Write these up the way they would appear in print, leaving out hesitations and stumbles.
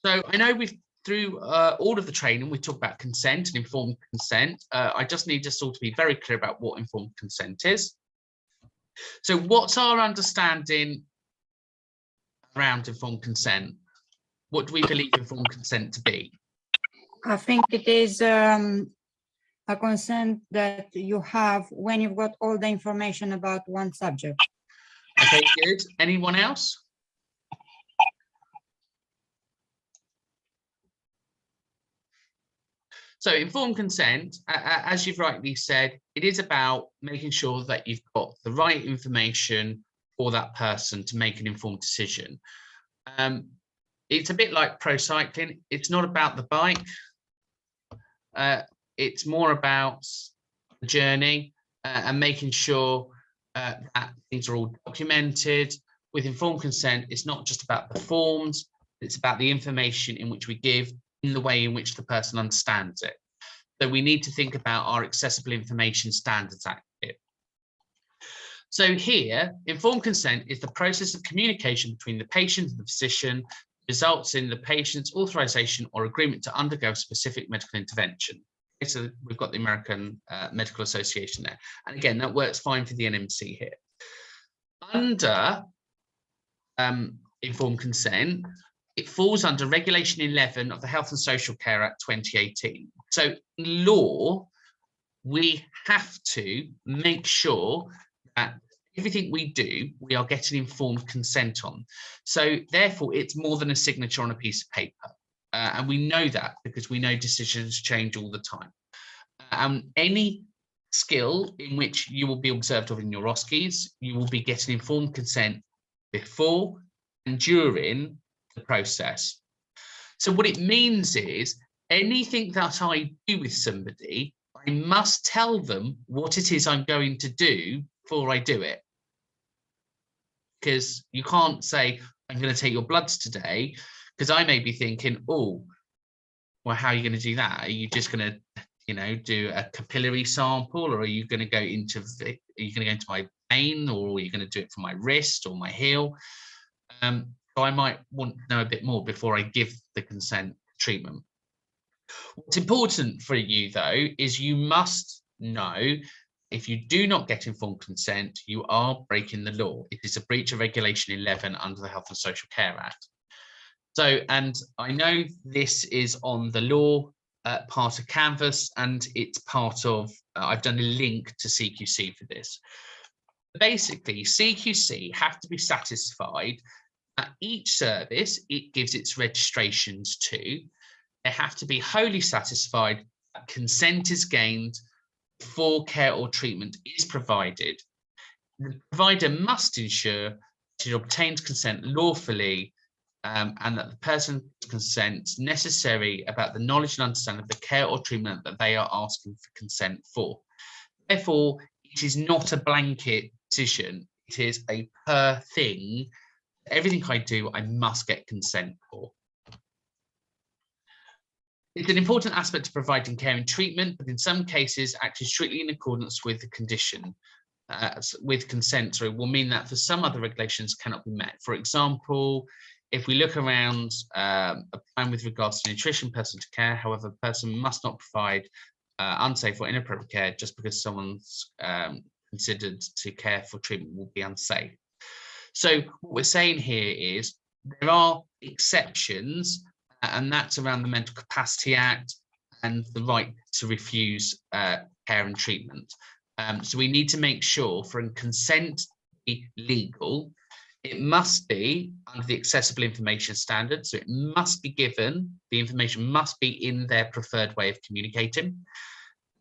So I know through all of the training, we talk about consent and informed consent. I just need us all to be very clear about what informed consent is. So what's our understanding around informed consent? What do we believe informed consent to be? I think it is a consent that you have when you've got all the information about one subject. Okay, good. Anyone else? So informed consent, as you've rightly said, it is about making sure that you've got the right information for that person to make an informed decision. It's a bit like pro cycling. It's not about the bike. It's more about the journey and making sure that things are all documented. With informed consent, it's not just about the forms, it's about the information in which we give in the way in which the person understands it. So we need to think about our Accessible Information Standards Act here. So here, informed consent is the process of communication between the patient and the physician, results in the patient's authorization or agreement to undergo a specific medical intervention. Okay, so we've got the American Medical Association there. And again, that works fine for the NMC here. Under informed consent, it falls under Regulation 11 of the Health and Social Care Act 2018. So in law, we have to make sure that everything we do, we are getting informed consent on. So therefore, it's more than a signature on a piece of paper. And we know that because we know decisions change all the time. Any skill in which you will be observed of in your OSCEs, you will be getting informed consent before and during the process. So what it means is anything that I do with somebody, I must tell them what it is I'm going to do before I do it. Because you can't say, I'm going to take your bloods today, because I may be thinking, oh, well, how are you going to do that? Are you just going to, do a capillary sample, or are you going to go into my vein, or are you going to do it for my wrist or my heel? So I might want to know a bit more before I give the consent treatment. What's important for you, though, is you must know if you do not get informed consent, you are breaking the law. It is a breach of Regulation 11 under the Health and Social Care Act. So, and I know this is on the law part of Canvas, and it's part of, I've done a link to CQC for this. Basically, CQC have to be satisfied that each service it gives its registrations to, they have to be wholly satisfied that consent is gained before care or treatment is provided. The provider must ensure that it obtains consent lawfully and that the person's consent necessary about the knowledge and understanding of the care or treatment that they are asking for consent for. Therefore, it is not a blanket decision. It is a per thing. Everything I do, I must get consent for. It's an important aspect of providing care and treatment, but in some cases, acting strictly in accordance with the condition, with consent, will mean that for some other regulations cannot be met. For example, if we look around a plan with regards to nutrition, person to care, however, a person must not provide unsafe or inappropriate care just because someone's considered to care for treatment will be unsafe. So what we're saying here is there are exceptions, and that's around the Mental Capacity Act and the right to refuse care and treatment. So we need to make sure for a consent to be legal, it must be under the Accessible Information Standard. So it must be given, the information must be in their preferred way of communicating.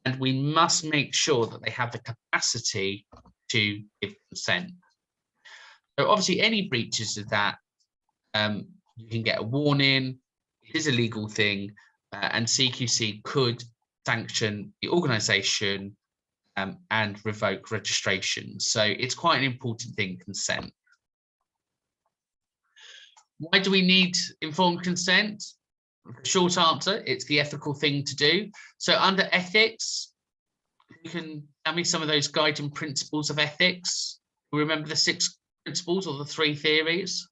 And we must make sure that they have the capacity to give consent. So obviously any breaches of that, you can get a warning. It is a legal thing, and CQC could sanction the organisation and revoke registration. So it's quite an important thing, consent. Why do we need informed consent? Short answer, it's the ethical thing to do. So under ethics, you can tell me some of those guiding principles of ethics. Remember the 6 principles or the 3 theories?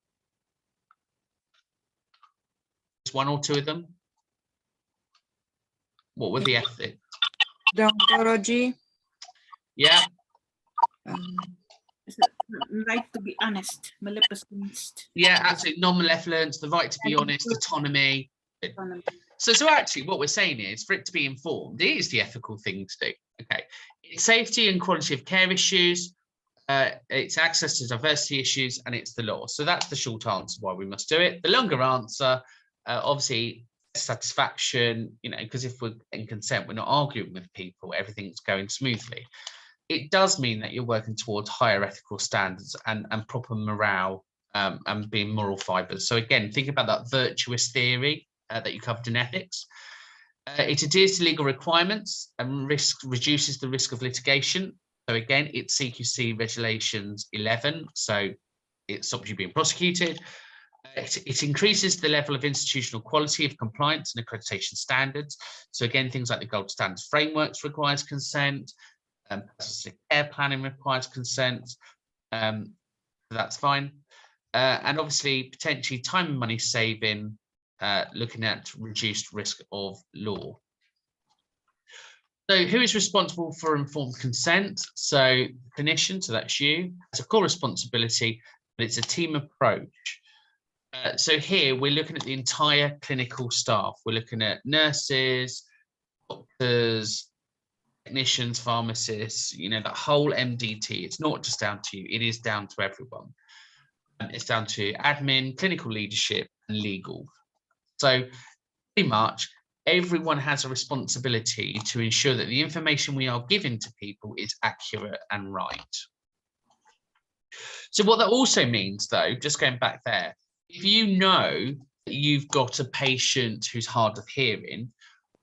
one or two of them. What were the ethics? Deontology. Yeah. Is it the right to be honest, maleficence. Yeah, absolutely. Non-malevolence, the right to be honest, autonomy. So actually what we're saying is, for it to be informed, it is the ethical thing to do. Okay. It's safety and quality of care issues, it's access to diversity issues, and it's the law. So that's the short answer why we must do it. The longer answer, obviously, satisfaction, you know, because if we're in consent, we're not arguing with people, everything's going smoothly. It does mean that you're working towards higher ethical standards and proper morale and being moral fibers. So again, think about that virtuous theory that you covered in ethics. It adheres to legal requirements and reduces the risk of litigation. So again, it's CQC Regulations 11, so it stops you being prosecuted. It increases the level of institutional quality of compliance and accreditation standards. So again, things like the gold standards frameworks requires consent, personal care planning requires consent, that's fine. And obviously, potentially time and money saving, looking at reduced risk of law. So who is responsible for informed consent? So clinician, so that's you. It's a core responsibility, but it's a team approach. So here we're looking at the entire clinical staff. We're looking at nurses, doctors, technicians, pharmacists, you know, that whole MDT. It's not just down to you, it is down to everyone. It's down to admin, clinical leadership, and legal. So pretty much everyone has a responsibility to ensure that the information we are giving to people is accurate and right. So what that also means, though, just going back there, if you know that you've got a patient who's hard of hearing,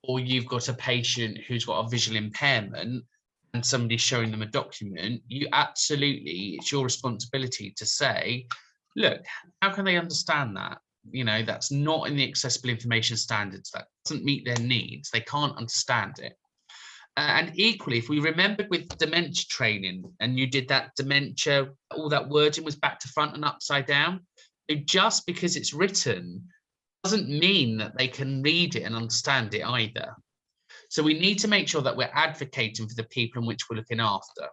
or you've got a patient who's got a visual impairment and somebody's showing them a document, you absolutely, it's your responsibility to say, look, how can they understand that? You know, that's not in the accessible information standards, that doesn't meet their needs, they can't understand it. And equally, if we remembered with dementia training and you did that dementia, all that wording was back to front and upside down, so just because it's written doesn't mean that they can read it and understand it either. So we need to make sure that we're advocating for the people in which we're looking after.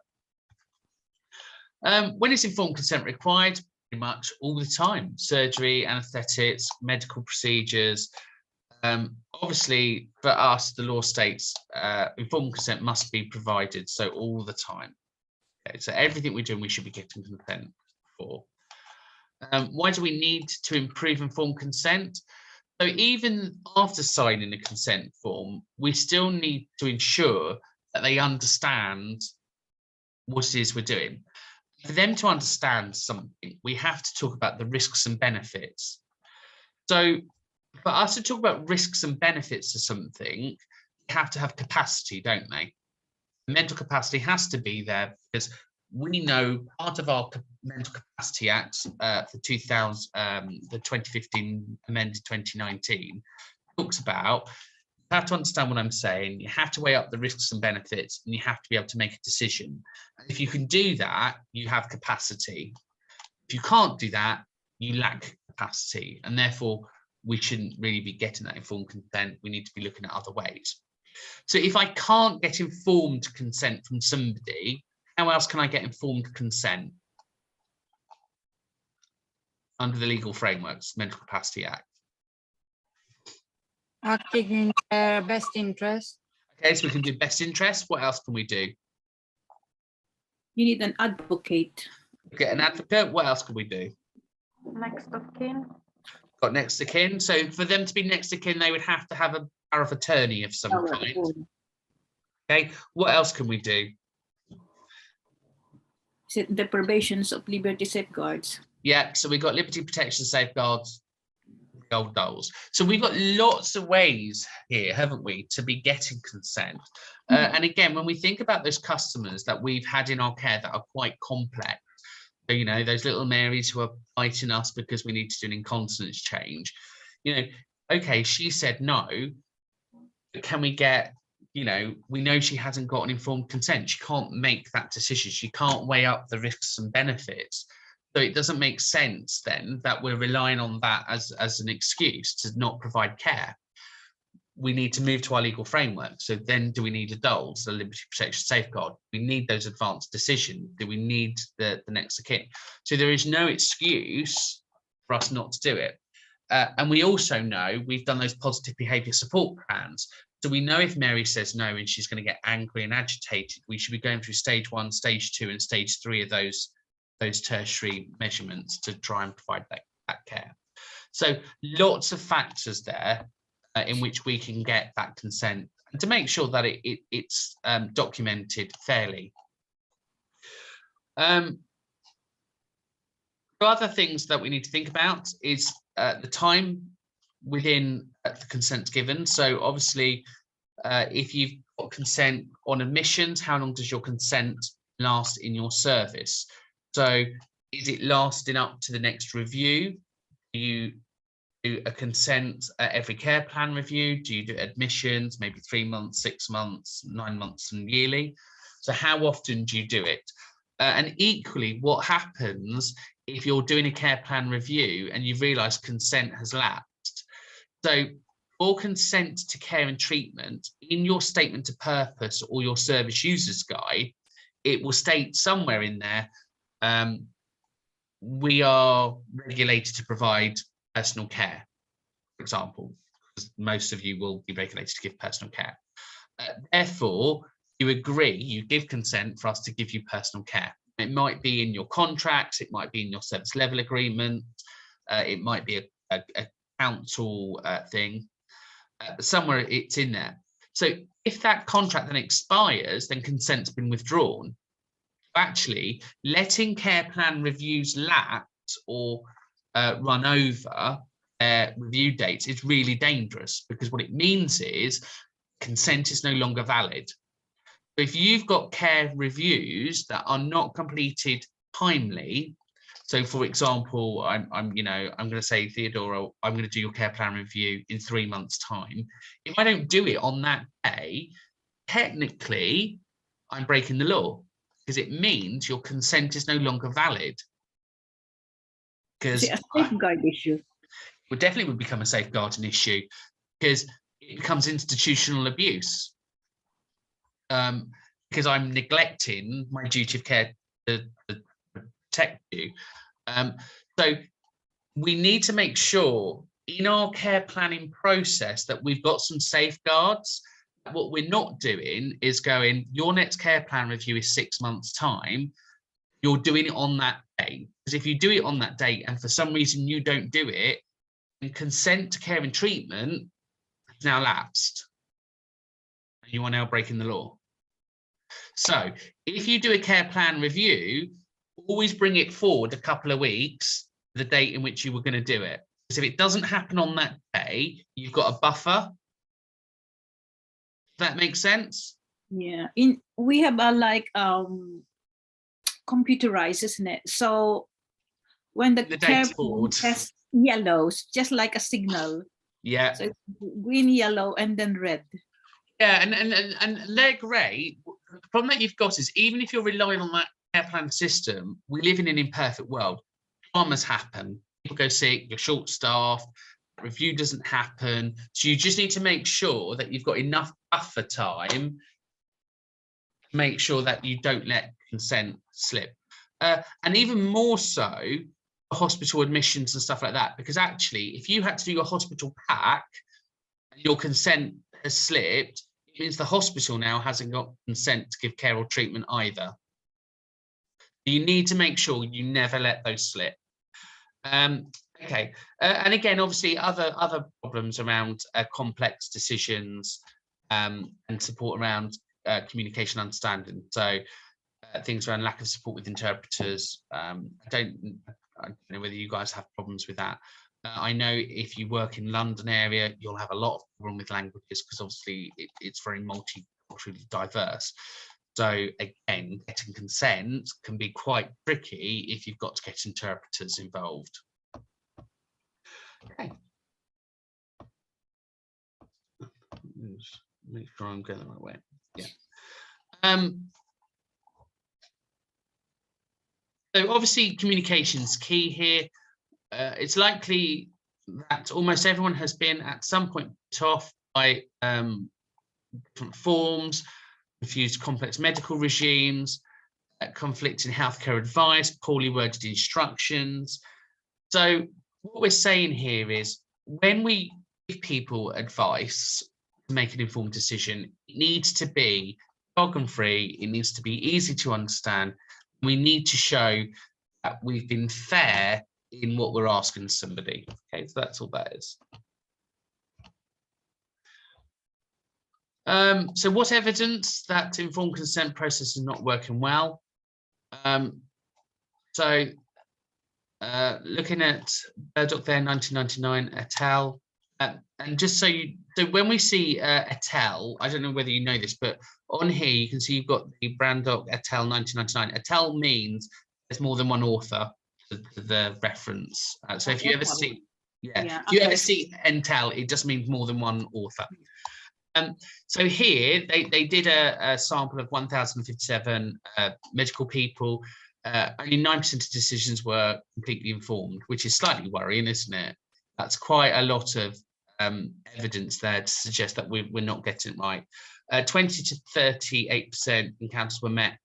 When is informed consent required? Pretty much all the time. Surgery, anaesthetics, medical procedures. Obviously, for us, the law states informed consent must be provided, so all the time. Okay, so everything we're doing, we should be getting consent for. Why do we need to improve informed consent? So even after signing a consent form, we still need to ensure that they understand what it is we're doing. For them to understand something, we have to talk about the risks and benefits. So for us to talk about risks and benefits to something, we have to have capacity, don't they? Mental capacity has to be there because we know part of our Mental Capacity Act for 2000, the 2015 amended 2019, talks about, you have to understand what I'm saying, you have to weigh up the risks and benefits, and you have to be able to make a decision. And if you can do that, you have capacity. If you can't do that, you lack capacity, and therefore we shouldn't really be getting that informed consent. We need to be looking at other ways. So if I can't get informed consent from somebody, how else can I get informed consent? Under the legal frameworks, Mental Capacity Act. Acting in their best interest. Okay, so we can do best interest. What else can we do? You need an advocate. Get an advocate. What else can we do? Next of kin. Got next of kin. So for them to be next of kin, they would have to have a power of attorney of some kind. Okay, what else can we do? Is it deprivations of liberty safeguards? Yeah, so we've got liberty protection safeguards, gold doles. So we've got lots of ways here, haven't we, to be getting consent. And again, when we think about those customers that we've had in our care that are quite complex, so, you know, those little Marys who are fighting us because we need to do an incontinence change, you know, okay, she said no, but can we get, you know, we know she hasn't got an informed consent. She can't make that decision. She can't weigh up the risks and benefits. So it doesn't make sense then that we're relying on that as an excuse to not provide care. We need to move to our legal framework. So then do we need adults, the liberty protection safeguard? We need those advanced decisions. Do we need the next of kin? So there is no excuse for us not to do it. And we also know we've done those positive behaviour support plans. So we know if Mary says no and she's going to get angry and agitated, we should be going through stage 1, stage 2 and stage 3 of those tertiary measurements to try and provide that care. So lots of factors there in which we can get that consent and to make sure that it's documented fairly. Other things that we need to think about is the time within the consent given. So obviously, if you've got consent on admissions, how long does your consent last in your service? So is it lasting up to the next review? Do you do a consent at every care plan review? Do you do admissions, maybe 3 months, 6 months, 9 months and yearly? So how often do you do it? And equally, what happens if you're doing a care plan review and you realise consent has lapsed? So for consent to care and treatment, in your statement of purpose or your service users guide, it will state somewhere in there, we are regulated to provide personal care, for example, because most of you will be regulated to give personal care. Therefore, you agree, you give consent for us to give you personal care. It might be in your contracts, it might be in your service level agreement, it might be a council thing, somewhere it's in there. So if that contract then expires, then consent's been withdrawn. Actually, letting care plan reviews lapse or run over review dates is really dangerous, because what it means is consent is no longer valid. If you've got care reviews that are not completed timely, so for example, I'm going to say, Theodora, I'm going to do your care plan review in 3 months' time. If I don't do it on that day, technically, I'm breaking the law, because it means your consent is no longer valid. Because It's a safeguard issue. It definitely would become a safeguarding issue, because it becomes institutional abuse. Because I'm neglecting my duty of care to protect you. So we need to make sure in our care planning process that we've got some safeguards. What we're not doing is going, your next care plan review is 6 months' time, you're doing it on that day. Because if you do it on that date and for some reason you don't do it, then consent to care and treatment has now lapsed. And you are now breaking the law. So if you do a care plan review, always bring it forward a couple of weeks, the date in which you were going to do it. Because if it doesn't happen on that day, you've got a buffer. Does that make sense? Yeah, we have a computerized, isn't it? So when the care date's forward, has yellows, just like a signal. Yeah. So green, yellow, and then red. Yeah, and they're great. The problem that you've got is, even if you're relying on that care plan system, we live in an imperfect world. Dramas happen. People go sick, you're short-staffed, review doesn't happen. So you just need to make sure that you've got enough buffer time to make sure that you don't let consent slip. And even more so, hospital admissions and stuff like that, because actually, if you had to do your hospital pack and your consent has slipped, it means the hospital now hasn't got consent to give care or treatment either. You need to make sure you never let those slip. Okay, and again, obviously, other problems around complex decisions and support around communication understanding. So things around lack of support with interpreters. I don't know whether you guys have problems with that. I know if you work in London area, you'll have a lot of problem with languages, because obviously it's very multiculturally diverse. So again, getting consent can be quite tricky if you've got to get interpreters involved. Okay. Make sure I'm going the right way. Yeah. So obviously communication's key here. It's likely that almost everyone has been at some point put off by different forms, confused complex medical regimes, conflicting healthcare advice, poorly worded instructions. So what we're saying here is when we give people advice to make an informed decision, it needs to be jargon-free, it needs to be easy to understand. We need to show that we've been fair in what we're asking somebody. Okay, so that's all that is. So what's evidence that informed consent process is not working well? Looking at Burdock there, 1999, et al. And just so when we see et al, I don't know whether you know this, but on here you can see you've got the Brandock et al. 1999. Et al. Means there's more than one author to the reference. So if you ever see, if you ever see et al, it just means more than one author. So here they did a sample of 1,057 medical people. Only 9% of decisions were completely informed, which is slightly worrying, isn't it? That's quite a lot of evidence there to suggest that we're not getting it right. 20 to 38% encounters were met,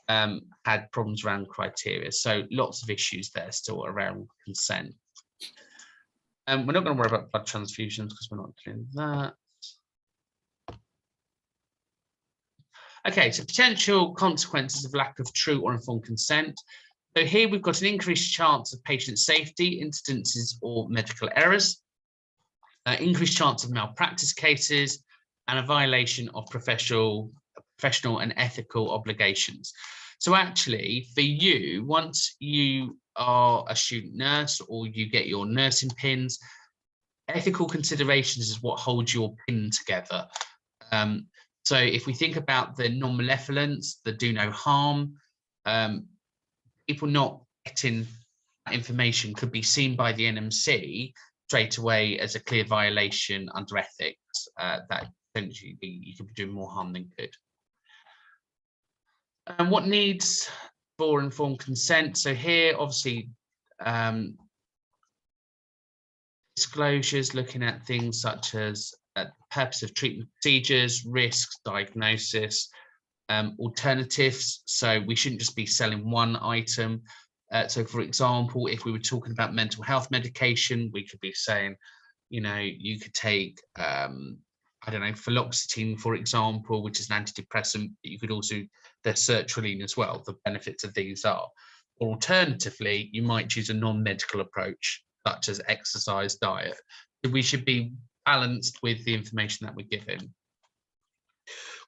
had problems around criteria. So lots of issues there still around consent. We're not going to worry about blood transfusions because we're not doing that. Okay, so potential consequences of lack of true or informed consent. So here we've got an increased chance of patient safety, incidences or medical errors, increased chance of malpractice cases, and a violation of professional and ethical obligations. So actually, for you, once you are a student nurse or you get your nursing pins, ethical considerations is what holds your pin together. So if we think about the non-malevolence, the do no harm, people not getting information could be seen by the NMC straight away as a clear violation under ethics, that essentially you could be doing more harm than good. And what needs for informed consent? So here, obviously, disclosures, looking at things such as purpose of treatment procedures, risks, diagnosis, alternatives. So we shouldn't just be selling one item. So for example, if we were talking about mental health medication, we could be saying, you know, you could take, I don't know, fluoxetine, for example, which is an antidepressant. But you could also, there's sertraline as well. The benefits of these are. Or alternatively, you might choose a non-medical approach, such as exercise, diet. So we should be balanced with the information that we're given.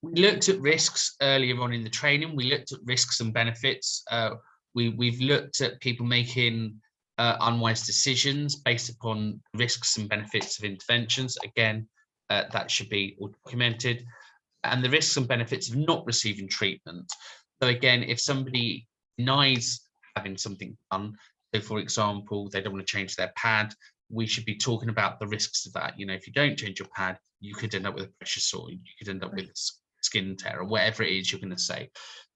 We looked at risks earlier on in the training. We looked at risks and benefits. We've looked at people making unwise decisions based upon risks and benefits of interventions. Again, that should be all documented. And the risks and benefits of not receiving treatment. So again, if somebody denies having something done, so for example, they don't want to change their pad, we should be talking about the risks of that. You know, if you don't change your pad, you could end up with a pressure sore, you could end up with skin tear, or whatever it is you're going to say.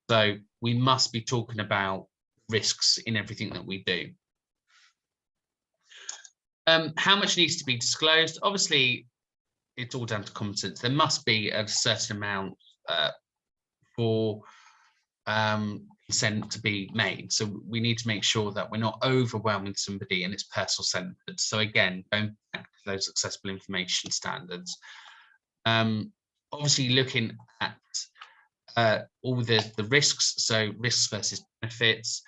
So we must be talking about risks in everything that we do. How much needs to be disclosed? Obviously, it's all down to common sense. There must be a certain amount for consent to be made. So we need to make sure that we're not overwhelming somebody and it's personal centered. So again, going back to those accessible information standards. Obviously looking at all the risks, so risks versus benefits,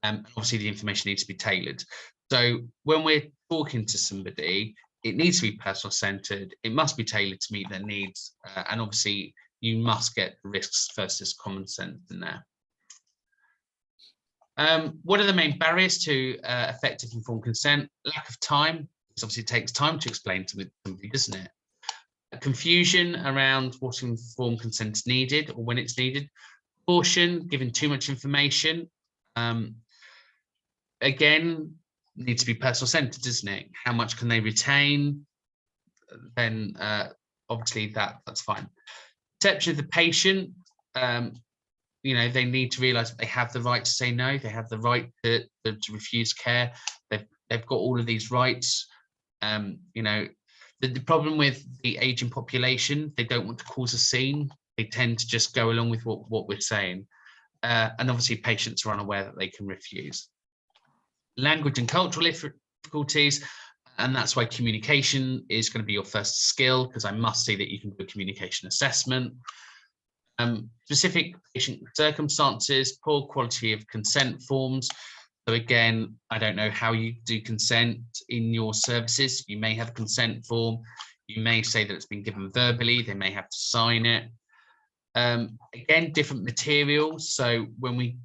obviously the information needs to be tailored. So when we're talking to somebody, it needs to be personal centered, it must be tailored to meet their needs, and obviously you must get risks versus common sense in there. What are the main barriers to effective informed consent? Lack of time, because obviously it takes time to explain to somebody, doesn't it? Confusion around what informed consent is needed or when it's needed. Caution, giving too much information. Again, needs to be personal centered, doesn't it? How much can they retain? Then obviously that's fine. Perception of the patient. you know, they need to realize that they have the right to say no, they have the right to refuse care. They've got all of these rights. You know, the problem with the aging population, they don't want to cause a scene. They tend to just go along with what we're saying. And obviously patients are unaware that they can refuse. Language and cultural difficulties, and that's why communication is going to be your first skill, because I must see that you can do a communication assessment. Specific patient circumstances, poor quality of consent forms. So again, I don't know how you do consent in your services. You may have a consent form. You may say that it's been given verbally. They may have to sign it. Again, different materials. So when we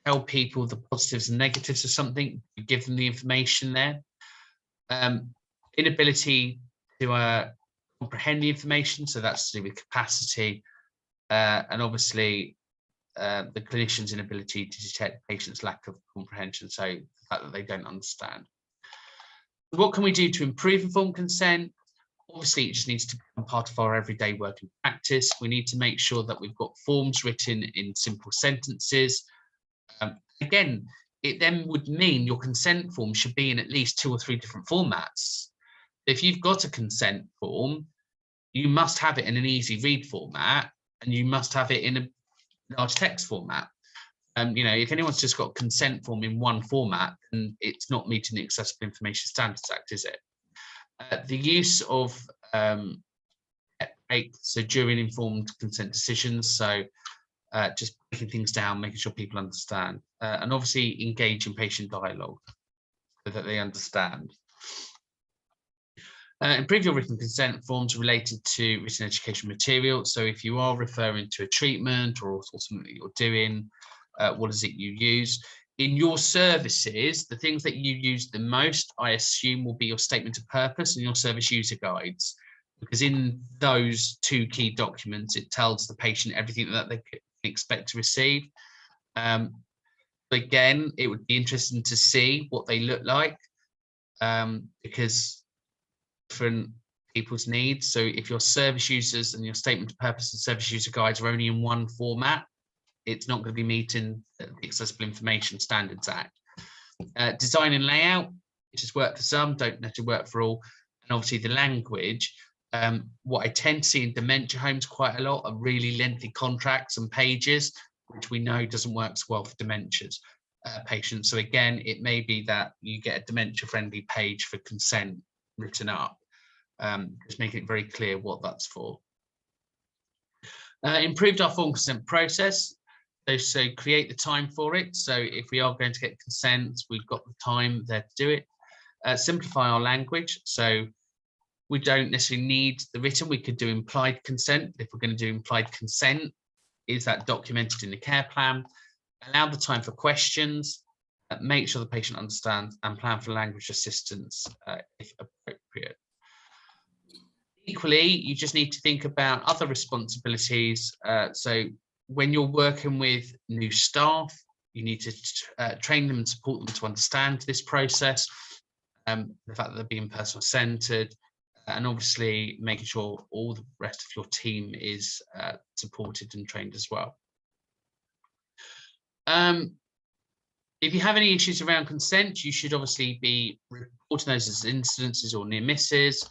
tell people the positives and negatives of something, we give them the information there. Inability to comprehend the information. So that's to do with capacity. And obviously the clinician's inability to detect patients' lack of comprehension, so the fact that they don't understand. What can we do to improve informed consent? Obviously, it just needs to become part of our everyday working practice. We need to make sure that we've got forms written in simple sentences. Again, it then would mean your consent form should be in at least 2 or 3 different formats. If you've got a consent form, you must have it in an easy read format, and you must have it in a large text format. You know, if anyone's just got a consent form in one format, then it's not meeting the Accessible Information Standards Act, is it? The use of so during informed consent decisions, so just breaking things down, making sure people understand, and obviously engage in patient dialogue so that they understand. Improve your written consent forms related to written education material. So if you are referring to a treatment or something that you're doing, what is it you use? In your services, the things that you use the most, I assume, will be your statement of purpose and your service user guides, because in those 2 key documents, it tells the patient everything that they can expect to receive. Again, it would be interesting to see what they look like, because different people's needs. So if your service users and your statement of purpose and service user guides are only in one format, it's not going to be meeting the Accessible Information Standards Act. Design and layout, which has worked for some, don't necessarily work for all. And obviously the language, what I tend to see in dementia homes quite a lot are really lengthy contracts and pages, which we know doesn't work so well for dementia patients. So again, it may be that you get a dementia-friendly page for consent written up, just making it very clear what that's for. Improved our form consent process. So create the time for it. So if we are going to get consent, we've got the time there to do it. Simplify our language. So we don't necessarily need the written, we could do implied consent. If we're going to do implied consent, is that documented in the care plan? Allow the time for questions, make sure the patient understands, and plan for language assistance if appropriate. Equally, you just need to think about other responsibilities. So when you're working with new staff, you need to train them and support them to understand this process, the fact that they're being personal centered, and obviously making sure all the rest of your team is supported and trained as well. If you have any issues around consent, you should obviously be reporting those as incidences or near misses,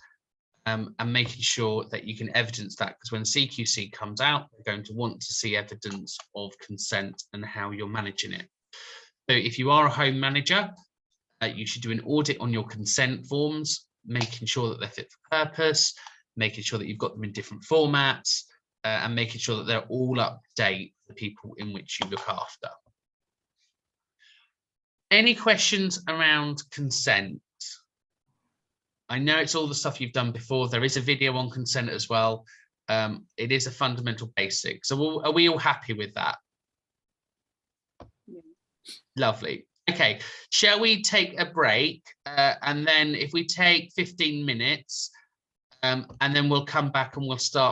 and making sure that you can evidence that, because when CQC comes out, they're going to want to see evidence of consent and how you're managing it. So if you are a home manager, you should do an audit on your consent forms, making sure that they're fit for purpose, making sure that you've got them in different formats, and making sure that they're all up to date for the people in which you look after. Any questions around consent? I know it's all the stuff you've done before. There is a video on consent as well. It is a fundamental basic. So are we all happy with that? Yeah. Lovely. Okay, shall we take a break? And then if we take 15 minutes, and then we'll come back and we'll start